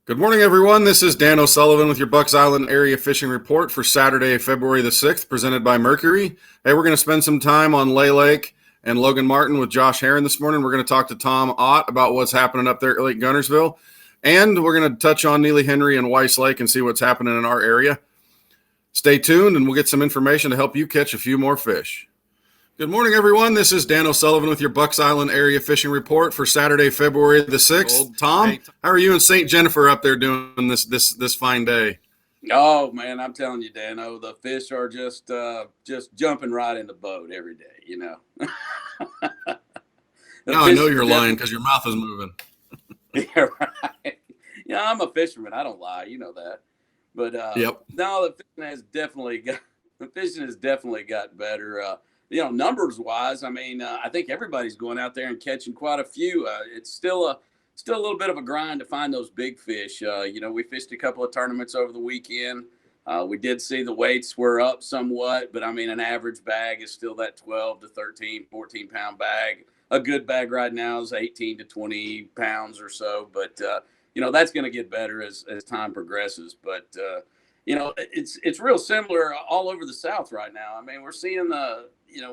Good morning, everyone. This is Dan O'Sullivan with your Bucks Island Area Fishing Report for Saturday, February the 6th, presented by Mercury. Hey, we're going to spend some time on Lay Lake and Logan Martin with Josh Herron this morning. We're going to talk to Tom Ott about what's happening up there at Lake Guntersville. And we're going to touch on Neely, Henry, and Weiss Lake and see what's happening in our area. Stay tuned, and we'll get some information to help you catch a few more fish. Good morning, everyone. This is Dan O'Sullivan with your Bucks Island Area Fishing Report for Saturday, February the 6th. Tom, hey, how are you and St. Jennifer up there doing this fine day? Oh, man, I'm telling you, Dano, the fish are just jumping right in the boat every day, you know. Now I know you're lying because your mouth is moving. Yeah, right. Yeah, I'm a fisherman. I don't lie. You know that. But yep. No, the fishing has definitely got better. Numbers wise, I mean, I think everybody's going out there and catching quite a few. It's still a little bit of a grind to find those big fish. We fished a couple of tournaments over the weekend. We did see the weights were up somewhat, but I mean, an average bag is still that 12 to 13, 14 pound bag. A good bag right now is 18 to 20 pounds or so, but that's going to get better as time progresses. But it's real similar all over the South right now. I mean, we're seeing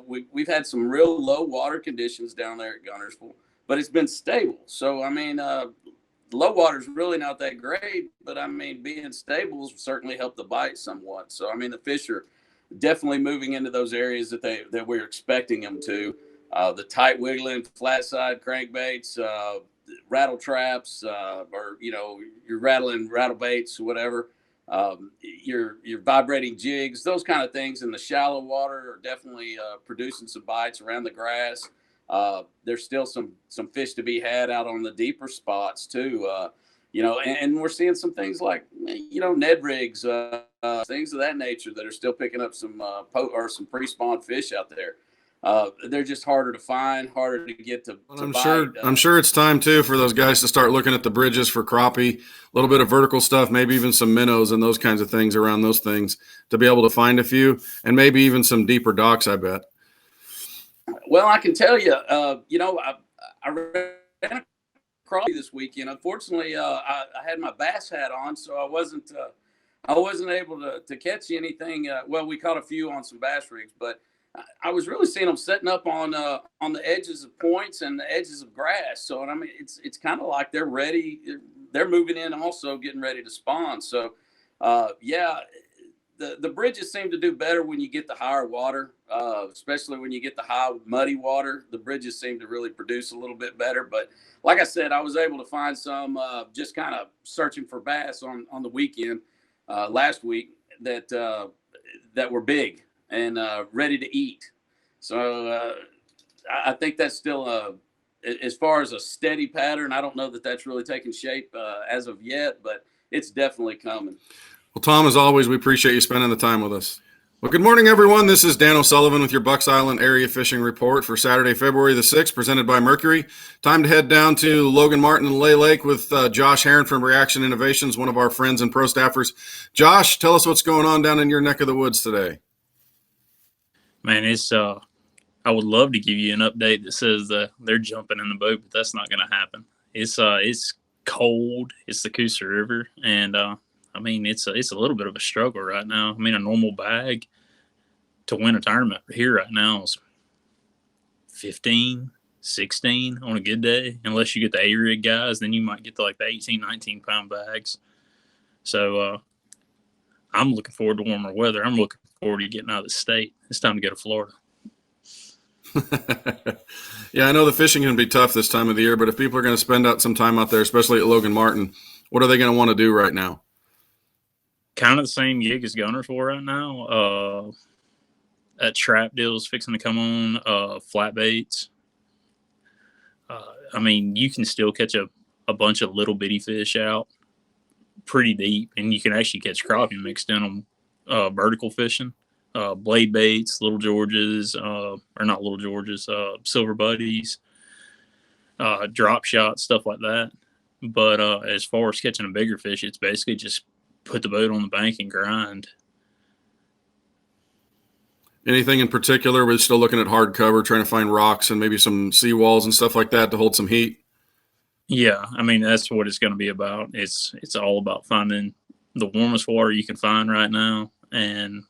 we've had some real low water conditions down there at Guntersville, but it's been stable. So I mean, low water is really not that great, but I mean, being stable has certainly helped the bite somewhat. So I mean, the fish are definitely moving into those areas that we're expecting them to. The tight wiggling, flat side crankbaits, rattle traps, or you're rattling rattle baits, whatever. Your vibrating jigs, those kind of things in the shallow water are definitely producing some bites around the grass. There's still some fish to be had out on the deeper spots too. And we're seeing some things like Ned rigs, things of that nature that are still picking up some some pre-spawn fish out there. They're just harder to find, harder to get to bite. I'm sure it's time too for those guys to start looking at the bridges for crappie, a little bit of vertical stuff, maybe even some minnows and those kinds of things around those things to be able to find a few, and maybe even some deeper docks, I bet. Well, I can tell you, I ran across this weekend. Unfortunately, I had my bass hat on, so I wasn't able to catch anything. Well, we caught a few on some bass rigs, but I was really seeing them setting up on the edges of points and the edges of grass. So, I mean, it's kind of like they're ready. They're moving in, also getting ready to spawn. So, the bridges seem to do better when you get the higher water, especially when you get the high muddy water. The bridges seem to really produce a little bit better. But like I said, I was able to find some just kind of searching for bass on the weekend last week that were big and ready to eat. So I think that's still as far as a steady pattern. I don't know that that's really taken shape as of yet, but it's definitely coming. Well, Tom, as always, we appreciate you spending the time with us. Well, good morning, everyone. This is Dan O'Sullivan with your Bucks Island Area Fishing Report for Saturday, February the 6th, presented by Mercury. Time to head down to Logan Martin and Lay Lake with Josh Herron from Reaction Innovations, one of our friends and pro staffers. Josh, tell us what's going on down in your neck of the woods today. Man, it's I would love to give you an update that says they're jumping in the boat, but that's not going to happen. It's cold. It's the Coosa River, and I mean it's a little bit of a struggle right now. I mean, a normal bag to win a tournament here right now is 15, 16 on a good day. Unless you get the A-rig guys, then you might get to like the 18, 19 pound bags. So I'm looking forward to warmer weather. I'm looking forward to getting out of the state. It's time to go to Florida. Yeah, I know the fishing can be tough this time of the year, but if people are going to spend out some time out there, especially at Logan Martin, what are they going to want to do right now? Kind of the same gig as Guntersville right now. That trap deal is fixing to come on, flat baits. I mean, you can still catch a bunch of little bitty fish out pretty deep, and you can actually catch crappie mixed in them. Vertical fishing, blade baits, little Georges, or not little Georges, silver buddies, drop shots, stuff like that. But as far as catching a bigger fish, it's basically just put the boat on the bank and grind. Anything in particular? We're still looking at hard cover, trying to find rocks and maybe some seawalls and stuff like that to hold some heat. Yeah, I mean that's what it's going to be about. It's all about finding the warmest water you can find right now and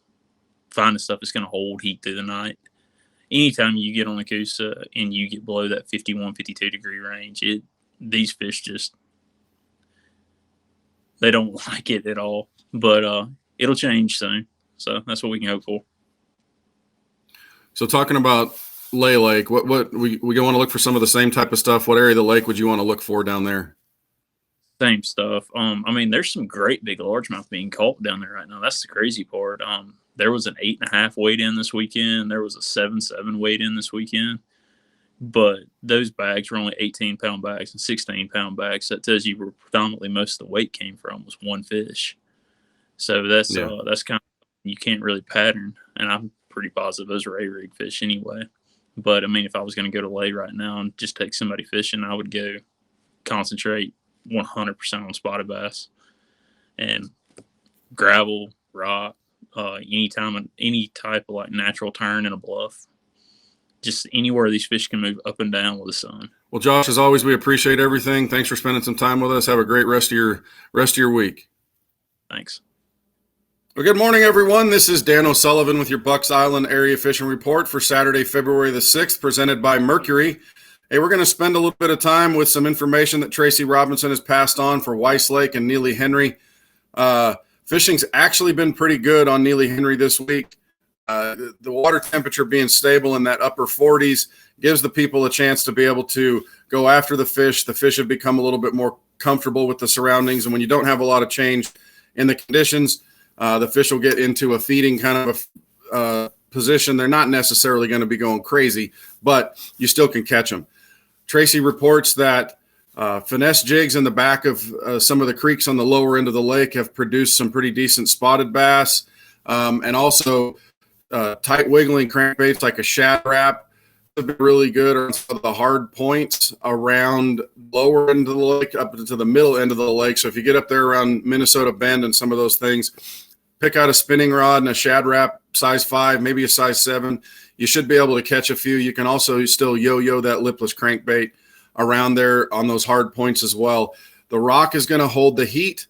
finding stuff that's going to hold heat through the night. Anytime you get on the Coosa and you get below that 51, 52 degree range, these fish just they don't like it at all. But it'll change soon, so that's what we can hope for. So talking about Lay Lake, what we want to look for some of the same type of stuff. What area of the lake would you want to look for down there? Same stuff. I mean, there's some great big largemouth being caught down there right now. That's the crazy part. There was an 8.5 weight in this weekend. There was a 7.7 weight in this weekend. But those bags were only 18-pound bags and 16-pound bags. That tells you where predominantly most of the weight came from was one fish. So that's kind of you can't really pattern. And I'm pretty positive those are A-rig fish anyway. But I mean, if I was going to go to lay right now and just take somebody fishing, I would go concentrate 100% on spotted bass and gravel, rock, any type of like natural turn in a bluff. Just anywhere these fish can move up and down with the sun. Well, Josh, as always, we appreciate everything. Thanks for spending some time with us. Have a great rest of your week. Thanks. Well, good morning, everyone. This is Dan O'Sullivan with your Bucks Island Area Fishing Report for Saturday, February the 6th, presented by Mercury. Hey, we're going to spend a little bit of time with some information that Tracy Robinson has passed on for Weiss Lake and Neely Henry. Fishing's actually been pretty good on Neely Henry this week. The water temperature being stable in that upper 40s gives the people a chance to be able to go after the fish. The fish have become a little bit more comfortable with the surroundings. And when you don't have a lot of change in the conditions, the fish will get into a feeding kind of a position. They're not necessarily going to be going crazy, but you still can catch them. Tracy reports that finesse jigs in the back of some of the creeks on the lower end of the lake have produced some pretty decent spotted bass, and also tight wiggling crankbaits like a shad wrap have been really good on some of the hard points around lower end of the lake up into the middle end of the lake. So if you get up there around Minnesota Bend and some of those things, pick out a spinning rod and a shad wrap size 5, maybe a size 7. You should be able to catch a few. You can also still yo-yo that lipless crankbait around there on those hard points as well. The rock is going to hold the heat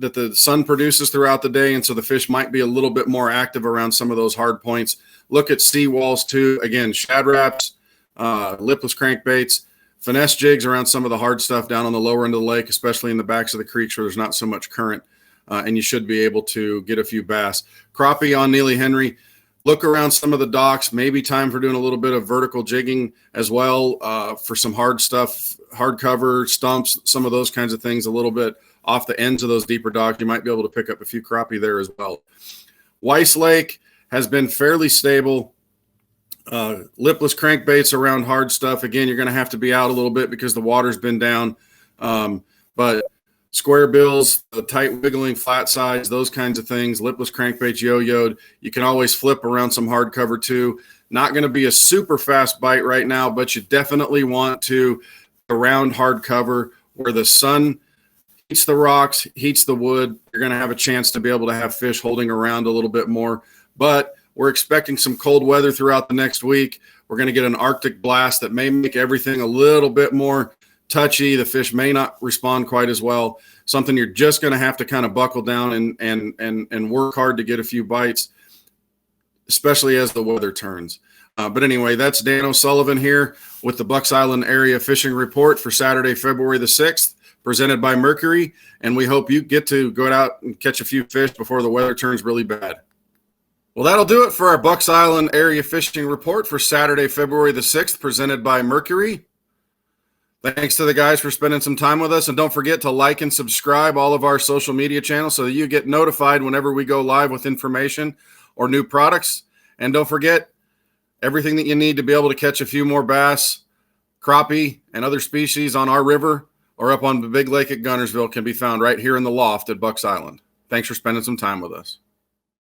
that the sun produces throughout the day, and so the fish might be a little bit more active around some of those hard points. Look at seawalls too. Again, shad wraps, lipless crankbaits, finesse jigs around some of the hard stuff down on the lower end of the lake, especially in the backs of the creeks where there's not so much current, and you should be able to get a few bass. Crappie on Neely Henry. Look around some of the docks, maybe time for doing a little bit of vertical jigging as well for some hard stuff, hard cover, stumps, some of those kinds of things, a little bit off the ends of those deeper docks. You might be able to pick up a few crappie there as well. Weiss Lake has been fairly stable. Lipless crankbaits around hard stuff. Again, you're going to have to be out a little bit because the water's been down. But square bills, the tight wiggling, flat sides, those kinds of things, lipless crankbaits, yo-yoed. You can always flip around some hard cover too. Not going to be a super fast bite right now, but you definitely want to around hard cover where the sun heats the rocks, heats the wood. You're going to have a chance to be able to have fish holding around a little bit more. But we're expecting some cold weather throughout the next week. We're going to get an Arctic blast that may make everything a little bit more touchy. The fish may not respond quite as well. Something you're just going to have to kind of buckle down and work hard to get a few bites, especially as the weather turns. But anyway, that's Dan O'Sullivan here with the Bucks Island Area Fishing Report for Saturday, February the 6th, presented by Mercury. And we hope you get to go out and catch a few fish before the weather turns really bad. Well, that'll do it for our Bucks Island Area Fishing Report for Saturday, February the 6th, presented by Mercury. Thanks to the guys for spending some time with us. And don't forget to like and subscribe all of our social media channels so that you get notified whenever we go live with information or new products. And don't forget, everything that you need to be able to catch a few more bass, crappie, and other species on our river or up on the big lake at Guntersville can be found right here in the loft at Bucks Island. Thanks for spending some time with us.